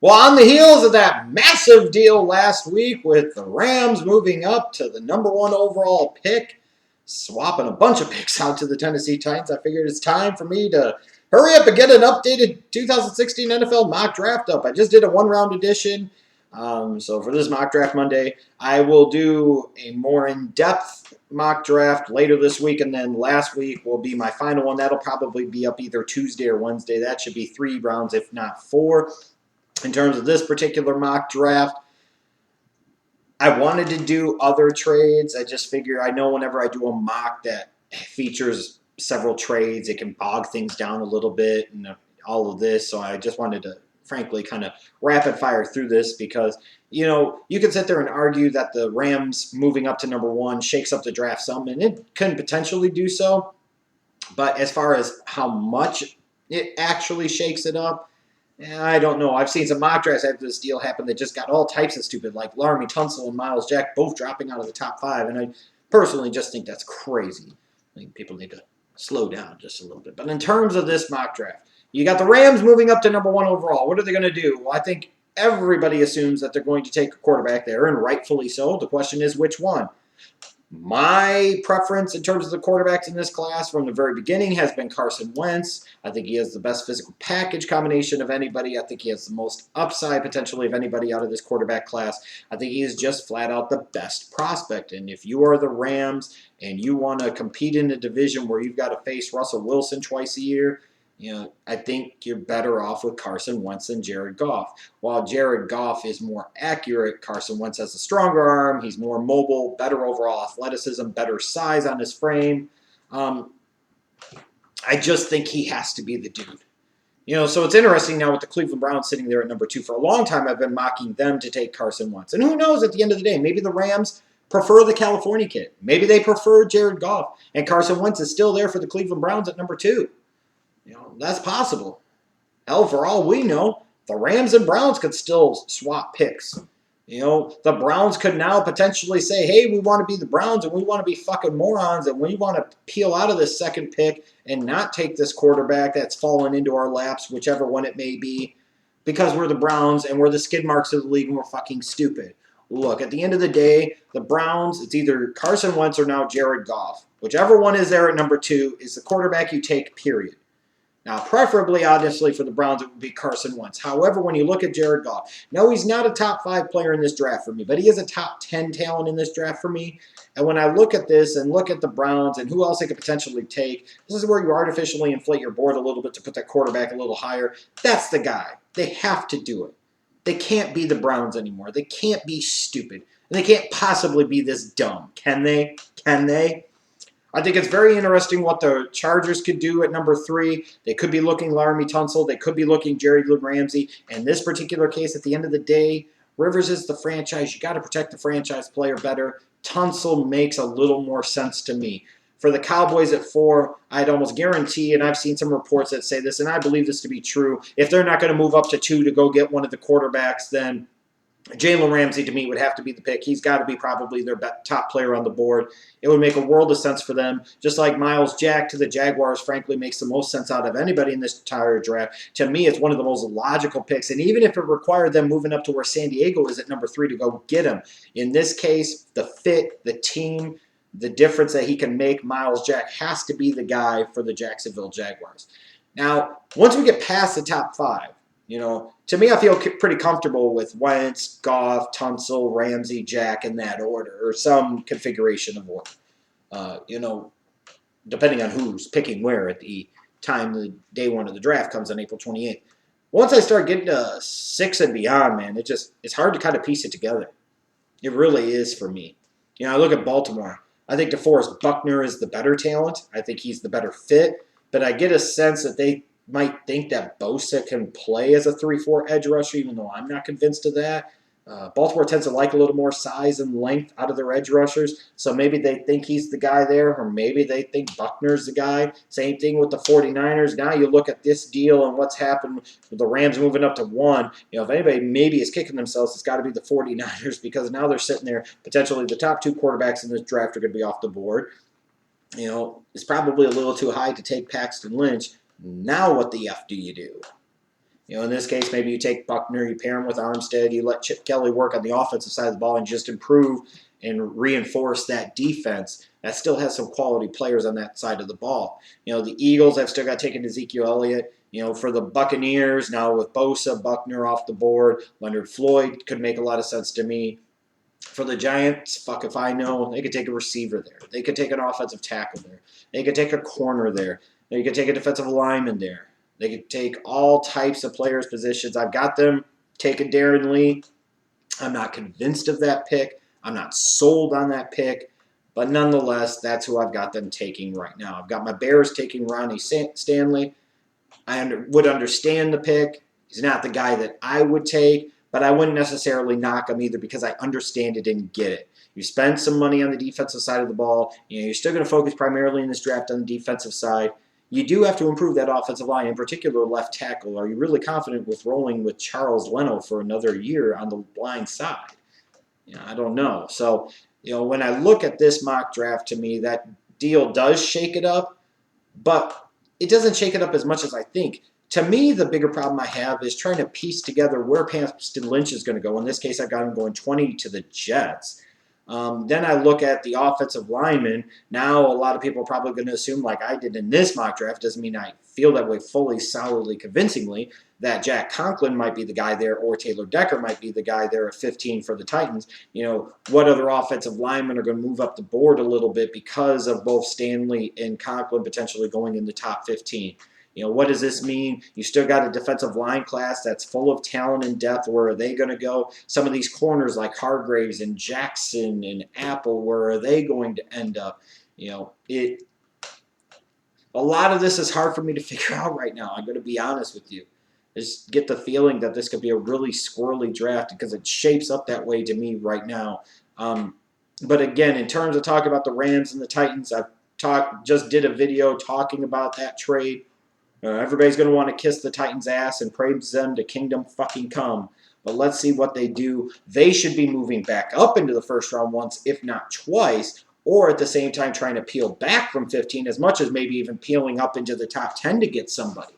Well, on the heels of that massive deal last week with the Rams moving up to the #1 overall pick, swapping a bunch of picks out to the Tennessee Titans, I figured it's time for me to hurry up and get an updated 2016 NFL mock draft up. I just did a one-round edition. So for this mock draft Monday, I will do a more in-depth mock draft later this week, and then last week will be my final one. That'll probably be up either Tuesday or Wednesday. That should be 3 rounds, if not 4. In terms of this particular mock draft, I wanted to do other trades. I just figure I know whenever I do a mock that features several trades, it can bog things down a little bit and all of this. So I just wanted to, frankly, kind of rapid fire through this because, you know, you can sit there and argue that the Rams moving up to #1 shakes up the draft some, and it can potentially do so. But as far as how much it actually shakes it up, I don't know. I've seen some mock drafts after this deal happened that just got all types of stupid, like Laremy, Tunsil, and Myles Jack both dropping out of the top 5, and I personally just think that's crazy. I think people need to slow down just a little bit. But in terms of this mock draft, you got the Rams moving up to #1 overall. What are they going to do? Well, I think everybody assumes that they're going to take a quarterback there, and rightfully so. The question is which one. My preference in terms of the quarterbacks in this class from the very beginning has been Carson Wentz. I think he has the best physical package combination of anybody. I think he has the most upside potentially of anybody out of this quarterback class. I think he is just flat out the best prospect. And if you are the Rams and you want to compete in a division where you've got to face Russell Wilson twice a year, you know, I think you're better off with Carson Wentz than Jared Goff. While Jared Goff is more accurate, Carson Wentz has a stronger arm. He's more mobile, better overall athleticism, better size on his frame. I just think he has to be the dude. You know, so it's interesting now with the Cleveland Browns sitting there at #2. For a long time, I've been mocking them to take Carson Wentz. And who knows, at the end of the day, maybe the Rams prefer the California kid. Maybe they prefer Jared Goff. And Carson Wentz is still there for the Cleveland Browns at #2. You know, that's possible. Hell, for all we know, the Rams and Browns could still swap picks. You know, the Browns could now potentially say, hey, we want to be the Browns and we want to be fucking morons and we want to peel out of this second pick and not take this quarterback that's fallen into our laps, whichever one it may be, because we're the Browns and we're the skid marks of the league and we're fucking stupid. Look, at the end of the day, the Browns, it's either Carson Wentz or now Jared Goff. Whichever one is there at #2 is the quarterback you take, period. Now, preferably, obviously, for the Browns, it would be Carson Wentz. However, when you look at Jared Goff, no, he's not a top 5 player in this draft for me, but he is a top 10 talent in this draft for me. And when I look at this and look at the Browns and who else they could potentially take, this is where you artificially inflate your board a little bit to put that quarterback a little higher. That's the guy. They have to do it. They can't be the Browns anymore. They can't be stupid. And they can't possibly be this dumb. Can they? Can they? I think it's very interesting what the Chargers could do at #3. They could be looking Laremy Tunsil. They could be looking Jerry Ramsey. In this particular case, at the end of the day, Rivers is the franchise. You got to protect the franchise player better. Tunsil makes a little more sense to me. For the Cowboys at 4, I'd almost guarantee, and I've seen some reports that say this, and I believe this to be true, if they're not going to move up to 2 to go get one of the quarterbacks, then Jalen Ramsey, to me, would have to be the pick. He's got to be probably their top player on the board. It would make a world of sense for them. Just like Myles Jack to the Jaguars, frankly, makes the most sense out of anybody in this entire draft. To me, it's one of the most logical picks. And even if it required them moving up to where San Diego is at #3 to go get him, in this case, the fit, the team, the difference that he can make, Myles Jack has to be the guy for the Jacksonville Jaguars. Now, once we get past the top 5, you know, to me, I feel pretty comfortable with Wentz, Goff, Tunsil, Ramsey, Jack in that order, or some configuration of order. You know, depending on who's picking where at the time the day 1 of the draft comes on April 28th. Once I start getting to 6 and beyond, man, it's hard to kind of piece it together. It really is for me. You know, I look at Baltimore. I think DeForest Buckner is the better talent. I think he's the better fit. But I get a sense that they might think that Bosa can play as a 3-4 edge rusher, even though I'm not convinced of that. Baltimore tends to like a little more size and length out of their edge rushers, so maybe they think he's the guy there, or maybe they think Buckner's the guy. Same thing with the 49ers. Now you look at this deal and what's happened with the Rams moving up to 1. You know, if anybody maybe is kicking themselves, it's got to be the 49ers, because now they're sitting there, potentially the top 2 quarterbacks in this draft are going to be off the board. You know, it's probably a little too high to take Paxton Lynch. Now what the F do you do? In this case, maybe you take Buckner, you pair him with Armstead, you let Chip Kelly work on the offensive side of the ball and just improve and reinforce that defense. That still has some quality players on that side of the ball. The Eagles have still got taken Ezekiel Elliott. For the Buccaneers, now with Bosa, Buckner off the board, Leonard, Floyd could make a lot of sense to me. For the Giants, fuck if I know, they could take a receiver there. They could take an offensive tackle there. They could take a corner there. They could take a defensive lineman there. They could take all types of players' positions. I've got them taking Darron Lee. I'm not convinced of that pick. I'm not sold on that pick. But nonetheless, that's who I've got them taking right now. I've got my Bears taking Ronnie Stanley. I would understand the pick. He's not the guy that I would take, but I wouldn't necessarily knock him either because I understand it and get it. You spend some money on the defensive side of the ball. You're still going to focus primarily in this draft on the defensive side. You do have to improve that offensive line, in particular left tackle. Are you really confident with rolling with Charles Leno for another year on the blind side? I don't know. So, when I look at this mock draft, to me, that deal does shake it up, but it doesn't shake it up as much as I think. To me, the bigger problem I have is trying to piece together where Paxton Lynch is going to go. In this case, I got him going 20 to the Jets. Then I look at the offensive linemen. Now, a lot of people are probably going to assume, like I did in this mock draft, doesn't mean I feel that way fully, solidly, convincingly, that Jack Conklin might be the guy there or Taylor Decker might be the guy there at 15 for the Titans. What other offensive linemen are going to move up the board a little bit because of both Stanley and Conklin potentially going in the top 15? What does this mean? You still got a defensive line class that's full of talent and depth. Where are they going to go? Some of these corners like Hargreaves and Jackson and Apple, where are they going to end up? A lot of this is hard for me to figure out right now. I'm going to be honest with you. Just get the feeling that this could be a really squirrely draft because it shapes up that way to me right now. But again, in terms of talking about the Rams and the Titans, just did a video talking about that trade. Everybody's going to want to kiss the Titans' ass and praise them to kingdom fucking come. But let's see what they do. They should be moving back up into the first round once, if not twice, or at the same time trying to peel back from 15 as much as maybe even peeling up into the top 10 to get somebody.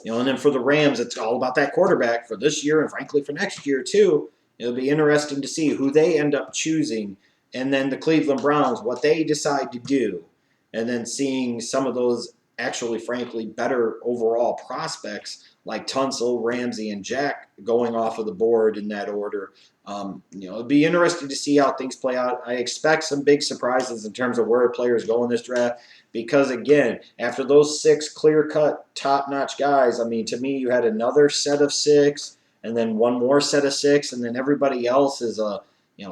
And then for the Rams, it's all about that quarterback for this year and frankly for next year too. It'll be interesting to see who they end up choosing, and then the Cleveland Browns, what they decide to do, and then seeing some of those actually, frankly, better overall prospects like Tunsil, Ramsey, and Jack going off of the board in that order. It'd be interesting to see how things play out. I expect some big surprises in terms of where players go in this draft because, again, after those 6 clear-cut, top-notch guys, to me, you had another set of 6 and then one more set of 6, and then everybody else is a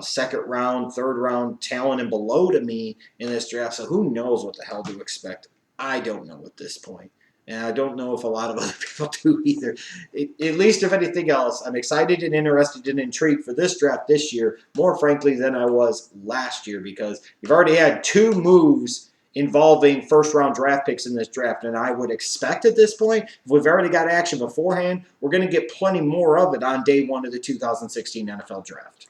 second round, third round talent and below to me in this draft. So who knows what the hell to expect. I don't know at this point. And I don't know if a lot of other people do either. At least, if anything else, I'm excited and interested and intrigued for this draft this year, more frankly than I was last year, because you've already had 2 moves involving first-round draft picks in this draft. And I would expect at this point, if we've already got action beforehand, we're going to get plenty more of it on day 1 of the 2016 NFL Draft.